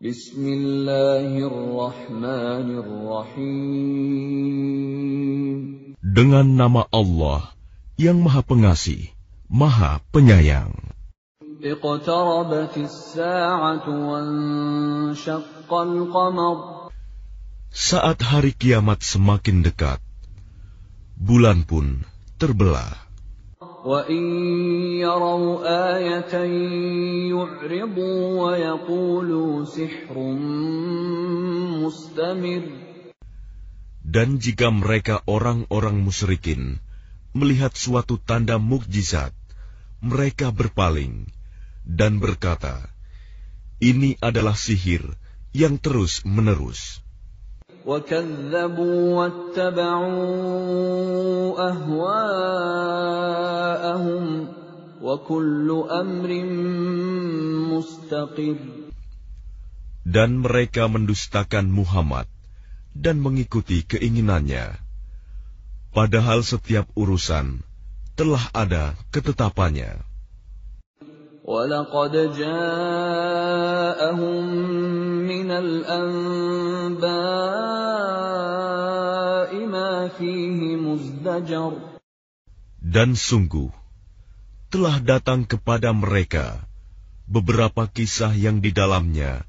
Bismillahirrahmanirrahim. Dengan nama Allah yang Maha Pengasih, Maha Penyayang. Iqtarabatis sa'atu wanshaqqal qamar. Saat hari kiamat semakin dekat, bulan pun terbelah. Wa in yaraw ayatan yu'ridu wa yaqulu sihrun mustamir. Dan jika mereka orang-orang musyrikin melihat suatu tanda mukjizat, mereka berpaling dan berkata, ini adalah sihir yang terus-menerus. وَكَذَّبُوا وَاتَّبَعُوا أَهْوَاءَهُمْ وَكُلُّ أَمْرٍ مُسْتَقِرٌّ. Dan mereka mendustakan Muhammad dan mengikuti keinginannya, padahal setiap urusan telah ada ketetapannya. وَلَقَدْ جَاءَهُم مِّنَ الْأَنبَاءِ مَا فِيهِ مُزْدَجَرٌ. Dan sungguh, telah datang kepada mereka beberapa kisah yang di dalamnya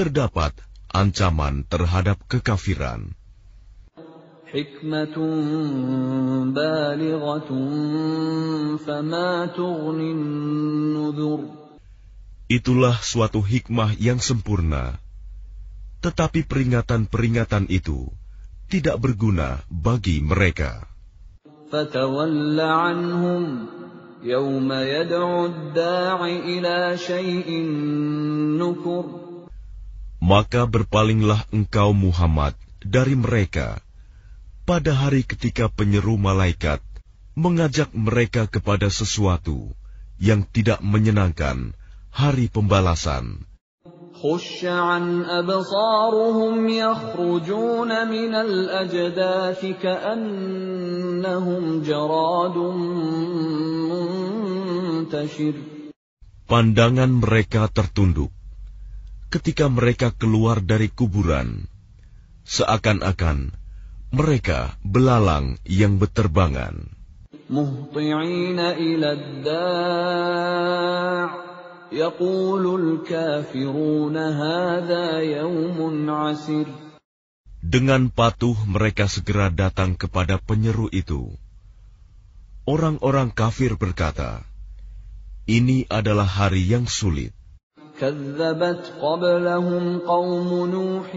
terdapat ancaman terhadap kekafiran. حِكْمَةٌ بَالِغَةٌ فَمَا تُغْنِ النُّذُرُ. Itulah suatu hikmah yang sempurna, tetapi peringatan-peringatan itu tidak berguna bagi mereka. فَتَوَلَّ عَنْهُمْ يَوْمَ يَدْعُ الدَّاعِ إِلَى شَيْءٍ نُكُرٍ. Maka berpalinglah engkau Muhammad dari mereka pada hari ketika penyeru malaikat mengajak mereka kepada sesuatu yang tidak menyenangkan, hari pembalasan. خُشَّ عَنْ أَبْصَارُهُمْ يَخْرُجُونَ مِنَ الْأَجْدَاثِ كَأَنَّهُمْ جَرَادٌ مُنْتَشِرٌ. Pandangan mereka tertunduk ketika mereka keluar dari kuburan, seakan-akan mereka belalang yang berterbangan. مُهْطِعِينَ إِلَى الدَّاعِ يَقُولُ الْكَافِرُونَ هَذَا يَوْمٌ عَسِرٌ. Dengan patuh mereka segera datang kepada penyeru itu. Orang-orang kafir berkata, ini adalah hari yang sulit. كَذَّبَتْ قَبْلَهُمْ قَوْمُ نُوحٍ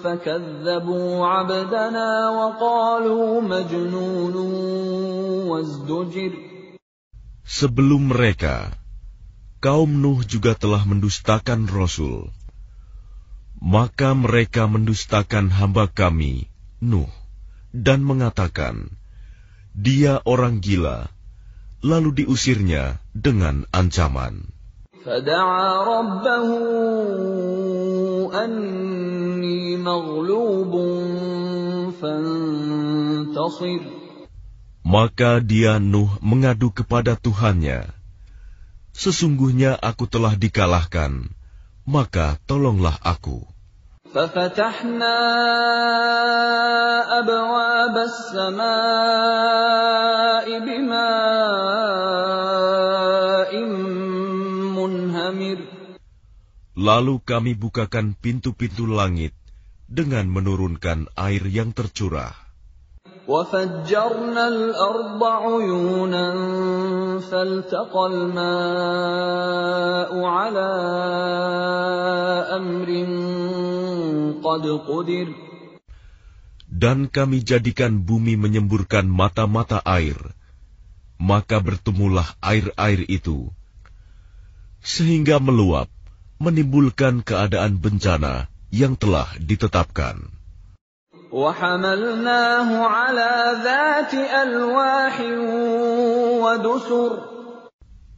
فَكَذَّبُوا عَبْدَنَا وَقَالُوا مَجْنُونٌ وَازْدُجِرَ. Sebelum mereka, kaum Nuh juga telah mendustakan Rasul. Maka mereka mendustakan hamba kami, Nuh, dan mengatakan, dia orang gila, lalu diusirnya dengan ancaman. فَدَعَا رَبَّهُ أَنِّي مَغْلُوبٌ فَانتَصِرْ. Maka dia Nuh mengadu kepada Tuhannya, sesungguhnya aku telah dikalahkan, maka tolonglah aku. فَفَتَحْنَا أَبْوَابَ السَّمَاءِ بِمَاءٍ مُنْهَمِرٍ. Lalu kami bukakan pintu-pintu langit dengan menurunkan air yang tercurah. وَفَجَّرْنَا الْأَرْضَ عُيُونًا فَالْتَقَى الْمَاءُ عَلَى أَمْرٍ قَدْ قُدِرَ. Dan kami jadikan bumi menyemburkan mata-mata air, maka bertemulah air-air itu, sehingga meluap, menimbulkan keadaan bencana yang telah ditetapkan. وَحَمَلْنَاهُ عَلَى ذَاتِ أَلْوَاحٍ وَدُسُرٍ.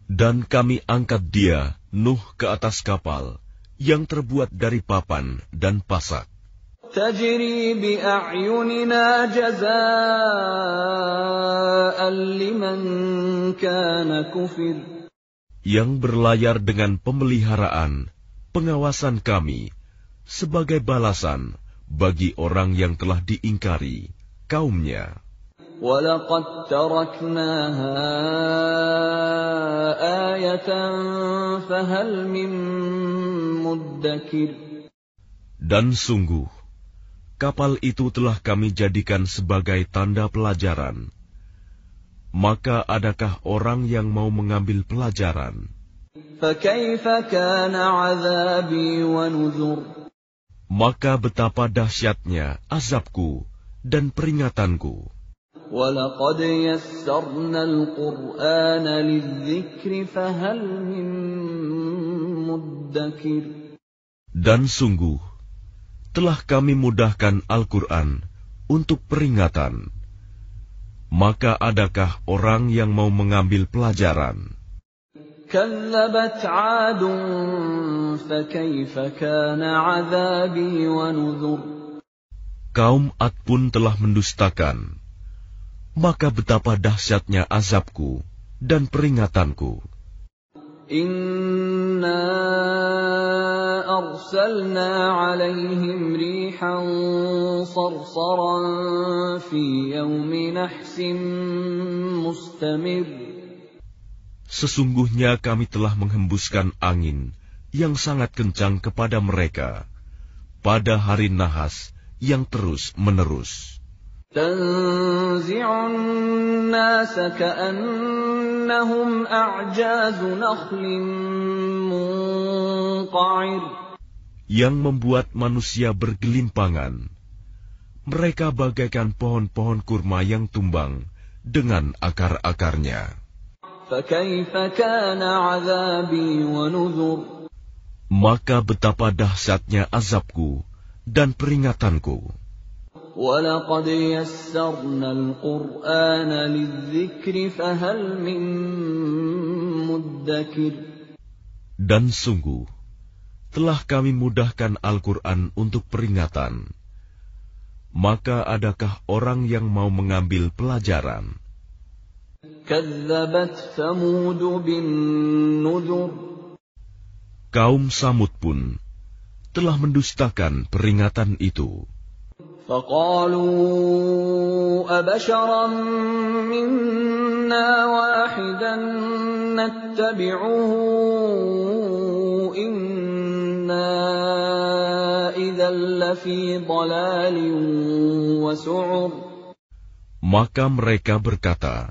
Dan kami angkat dia, Nuh, ke atas kapal yang terbuat dari papan dan pasak. تَجْرِي بِأَعْيُنِنَا جَزَاءً لِمَنْ كَانَ كُفِرَ. Yang berlayar dengan pemeliharaan pengawasan kami sebagai balasan bagi orang yang telah diingkari kaumnya. وَلَقَدْ تَرَكْنَاهَا آيَةً فَهَلْ مِن مُّدَّكِرٍ. Dan sungguh, kapal itu telah kami jadikan sebagai tanda pelajaran. Maka adakah orang yang mau mengambil pelajaran? فَكَيْفَ كَانَ عَذَابِي وَنُذُرِ. Maka betapa dahsyatnya azabku dan peringatanku. وَلَقَدْ يَسَّرْنَا الْقُرْآنَ لِلذِّكْرِ فَهَلْ مِن مُّدَّكِرٍ. Dan sungguh, telah kami mudahkan Al-Quran untuk peringatan. Maka adakah orang yang mau mengambil pelajaran? كَذَّبَتْ عَادٌ فَكَيْفَ كَانَ عَذَابِي وَنُذُرِ. Kaum Ad pun telah mendustakan. Maka betapa dahsyatnya azabku dan peringatanku. Inna arsalna alaihim rihan sarsaran fi yawmi nahsin mustamir. Sesungguhnya kami telah menghembuskan angin yang sangat kencang kepada mereka pada hari nahas yang terus-menerus. Tanzi'un nasa ka'annahum a'jazu nakhlin munqa'ir. Yang membuat manusia bergelimpangan. Mereka bagaikan pohon-pohon kurma yang tumbang dengan akar-akarnya. Fakaifa kana 'adzabi wa nuzur. Maka betapa dahsyatnya azabku dan peringatanku. وَلَقَدْ يَسَّرْنَا الْقُرْآنَ لِلذِّكْرِ فَهَلْ مِن مُّدَّكِرٍ. Dan sungguh, telah kami mudahkan Al-Quran untuk peringatan. Maka adakah orang yang mau mengambil pelajaran? كَذَّبَتْ ثَمُودُ بِالنُّذُرِ. Kaum Samud pun telah mendustakan peringatan itu. فَقَالُوا أَبَشَرًا مِّنَّا وَاحِدًا نَّتَّبِعُهُ إِنَّا إِذًا لَّفِي ضَلَالٍ وَسُعُرٍ. Maka mereka berkata,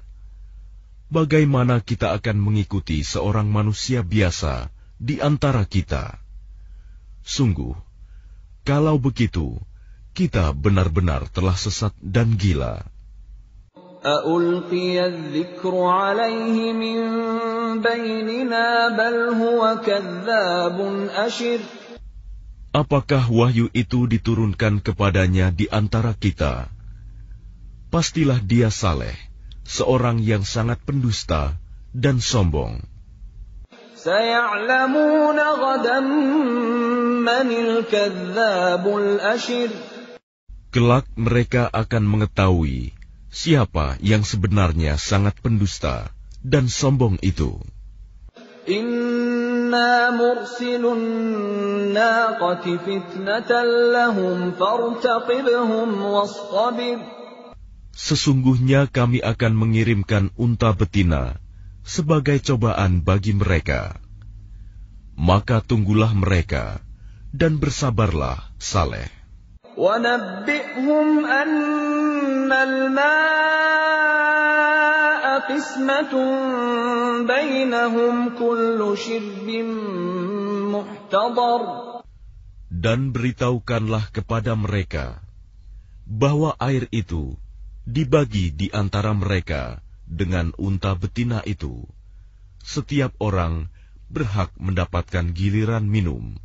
bagaimana kita akan mengikuti seorang manusia biasa di antara kita? Sungguh, kalau begitu, kita benar-benar telah sesat dan gila. أَأُلْقِيَ الذِّكْرُ عَلَيْهِ مِن بَيْنِنَا بَلْ هُوَ كَذَّابٌ أَشِرٌ. Apakah wahyu itu diturunkan kepadanya di antara kita? Pastilah dia saleh, seorang yang sangat pendusta dan sombong. سَيَعْلَمُونَ غَدًا مَّنِ الْكَذَّابُ الْأَشِرُ. Kelak mereka akan mengetahui siapa yang sebenarnya sangat pendusta dan sombong itu. Inna mursilun naqati fitnatan lahum fartaqibhum wastabir. Sesungguhnya kami akan mengirimkan unta betina sebagai cobaan bagi mereka. Maka tunggulah mereka dan bersabarlah saleh. وَنَبِّئْهُمْ أَنَّ الْمَاءَ قِسْمَةٌ بَيْنَهُمْ كُلُّ شِرْبٍ مُحْتَضَرٍ. Dan beritahukanlah kepada mereka bahwa air itu dibagi di antara mereka dengan unta betina itu. Setiap orang berhak mendapatkan giliran minum.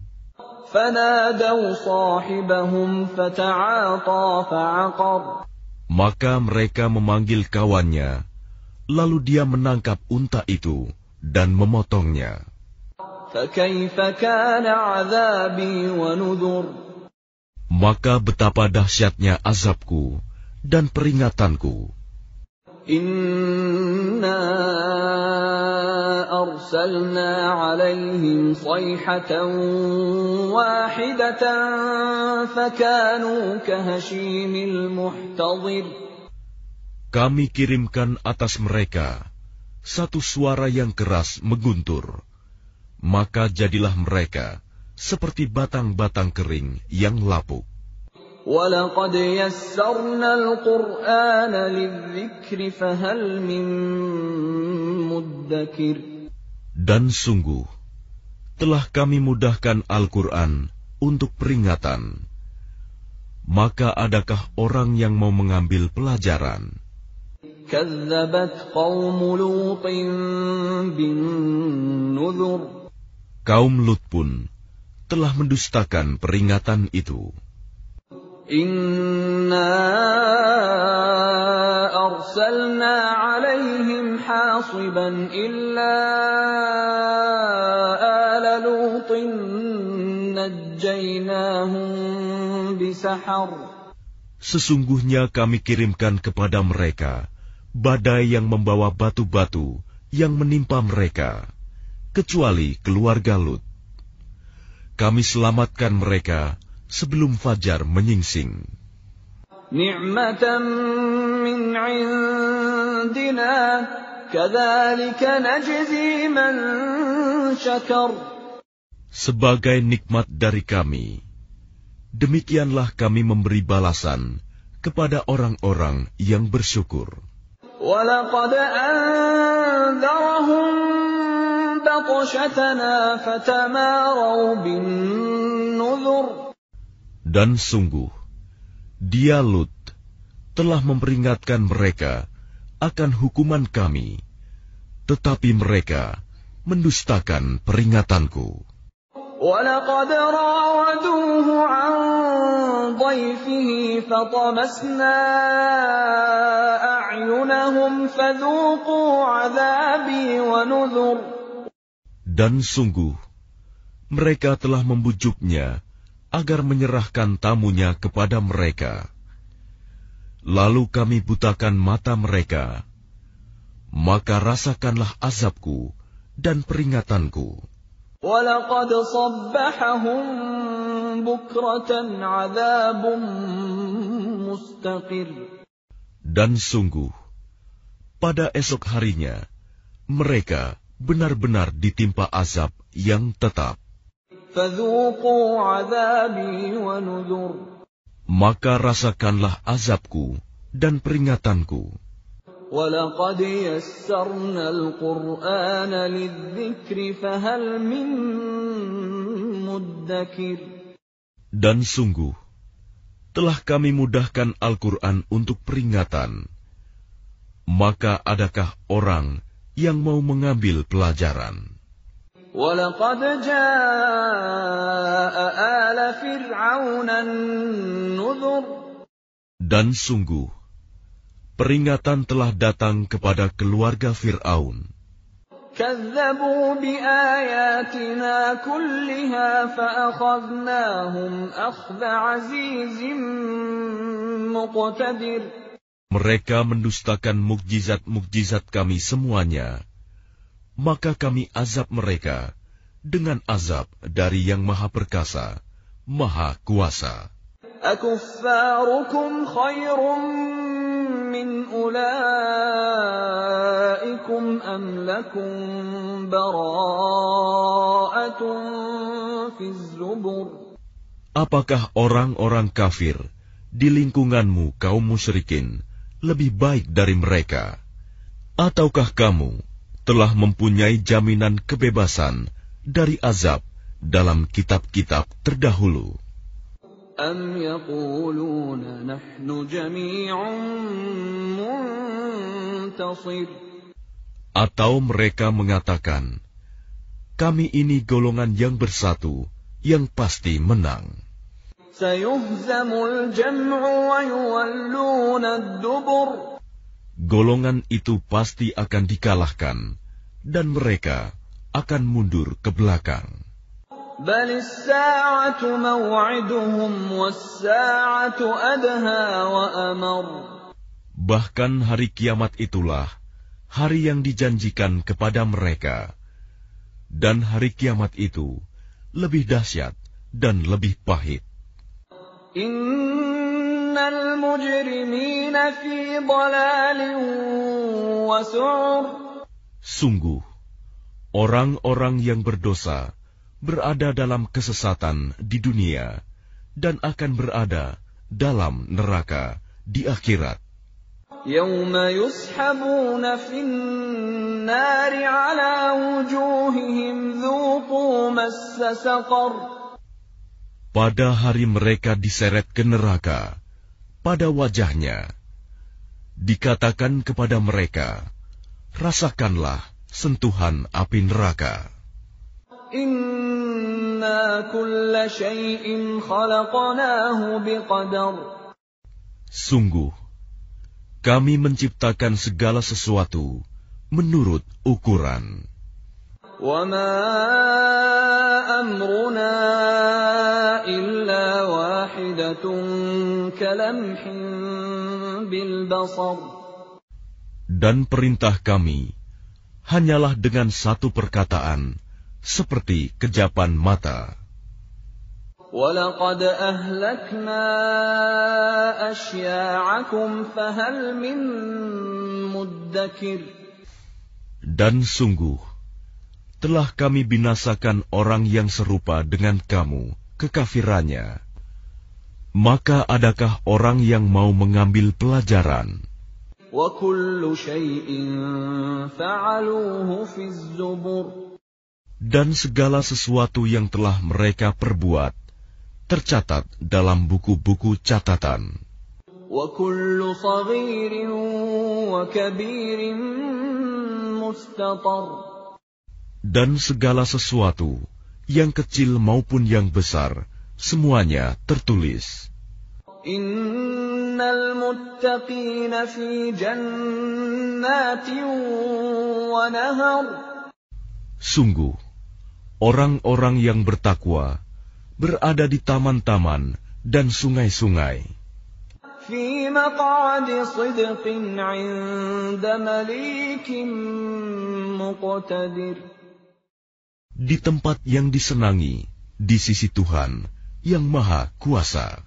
فَنَادَوْا صَاحِبَهُمْ فَتَعَاطَى فَعَقَرَ. Maka mereka memanggil kawannya, lalu dia menangkap unta itu dan memotongnya. فَكَيْفَ كَانَ عَذَابِي وَنُذُرِ. Maka betapa dahsyatnya azabku dan peringatanku. Inna أرسلنا عليهم صيحة واحدة فكانوا كهشيم المحتضر. Kami kirimkan atas mereka satu suara yang keras mengguntur, maka jadilah mereka seperti batang-batang kering yang lapuk. وَلَقَدْ يَسَّرْنَا الْقُرْآنَ لِلذِّكْرِ فَهَلْ مِن مُّدَّكِرٍ. Dan sungguh, telah kami mudahkan Al-Quran untuk peringatan. Maka adakah orang yang mau mengambil pelajaran? كَذَّبَتْ قَوْمُ لُوطٍ بِالنُّذُرِ. Kaum Lut pun telah mendustakan peringatan itu. Inna arsalna alaihim hasiban illa ala lutin najjaynahum bisahar. Sesungguhnya kami kirimkan kepada mereka badai yang membawa batu-batu yang menimpa mereka, kecuali keluarga Lut. Kami selamatkan mereka sebelum fajar menyingsing. Ni'matan min 'indina kadzalika najzi man syakar. Sebagai nikmat dari kami, demikianlah kami memberi balasan kepada orang-orang yang bersyukur. Walaqad anzarahum batshatana fatamaru bin nuzur. Dan sungguh, dia Lut telah memperingatkan mereka akan hukuman kami, tetapi mereka mendustakan peringatanku. وَلَقَدْ رَاوَدُوهُ عَنْ ضَيْفِهِ فَطَمَسْنَا أَعْيُنَهُمْ فَذُوقُوا عَذَابِي وَنُذُرِ. Dan sungguh, mereka telah membujuknya agar menyerahkan tamunya kepada mereka. Lalu kami butakan mata mereka, maka rasakanlah azabku dan peringatanku. وَلَقَدْ صَبَّحَهُم بُكْرَةً عَذَابٌ مُسْتَقِرٌ. Dan sungguh, pada esok harinya, mereka benar-benar ditimpa azab yang tetap. فَذُوقُوا عَذَابِي وَنُذُرِ. Maka rasakanlah azabku dan peringatanku. وَلَقَدْ يَسَّرْنَا الْقُرْآنَ لِلذِّكْرِ فَهَلْ مِن مُّدَّكِرٍ. Dan sungguh, telah kami mudahkan Al-Quran untuk peringatan. Maka adakah orang yang mau mengambil pelajaran? وَلَقَدْ جَاءَ آلَ فِرْعَوْنَ النُّذُرُ. Dan sungguh, peringatan telah datang kepada keluarga Fir'aun. كَذَّبُوا بِآيَاتِنَا كُلِّهَا فَأَخَذْنَاهُمْ أَخْذَ عَزِيزٍ مُقْتَدِرٍ. Mereka mendustakan mukjizat-mukjizat kami semuanya, maka kami azab mereka dengan azab dari Yang Maha Perkasa, Maha Kuasa. أَكُفَّارُكُمْ خَيْرٌ مِّنْ أُولَئِكُمْ أَمْ لَكُمْ بَرَاءَةٌ فِي الزُّبُرِ. Apakah orang-orang kafir di lingkunganmu kaum musyrikin lebih baik dari mereka? Ataukah kamu telah mempunyai jaminan kebebasan dari azab dalam kitab-kitab terdahulu? أَمْ يَقُولُونَ نَحْنُ جَمِيعٌ مُّنتَصِرٌ. Atau mereka mengatakan, kami ini golongan yang bersatu, yang pasti menang. سَيُهْزَمُ الْجَمْعُ وَيُوَلُّونَ الدُّبُرَ. Golongan itu pasti akan dikalahkan, dan mereka akan mundur ke belakang. بَلِ السَّاعَةُ مَوْعِدُهُمْ وَالسَّاعَةُ أَدْهَىٰ وَأَمَرُّ. Bahkan hari kiamat itulah hari yang dijanjikan kepada mereka, Dan hari kiamat itu lebih dahsyat dan lebih pahit. Innal mujrimina fi dhalalin wa su'ur. Sungguh, orang-orang yang berdosa berada dalam kesesatan di dunia dan akan berada dalam neraka di akhirat. Yawma yushabuna fin nari ala wujuhihim dhuqu massa saqar. Pada hari mereka diseret ke neraka, pada wajahnya dikatakan kepada mereka, rasakanlah sentuhan api neraka. Inna kulla shay'in khalaqnahu biqadar. Sungguh, kami menciptakan segala sesuatu menurut ukuran. Wa ma amruna illa wahidatun kalamhin bil basar. Dan perintah kami hanyalah dengan satu perkataan, seperti kejapan mata. وَلَقَدْ أَهْلَكْنَا أَشْيَاعَكُمْ فَهَلْ مِن مُّدَّكِرٍ. Dan sungguh, telah kami binasakan orang yang serupa dengan kamu, kekafirannya. Maka adakah orang yang mau mengambil pelajaran? وَكُلُّ شَيْءٍ فَعَلُوهُ فِي الزُّبُرِ. Dan segala sesuatu yang telah mereka perbuat tercatat dalam buku-buku catatan. وَكُلُّ صَغِيرٍ وَكَبِيرٍ مُسْتَطَرٍ. Dan segala sesuatu, yang kecil maupun yang besar, semuanya tertulis. Innal muttaqina fi jannatin wa nahar. Sungguh, orang-orang yang bertakwa berada di taman-taman dan sungai-sungai. Fi maq'adi sidqin 'inda malikin muqtadir. Di tempat yang disenangi, di sisi Tuhan yang Maha Kuasa.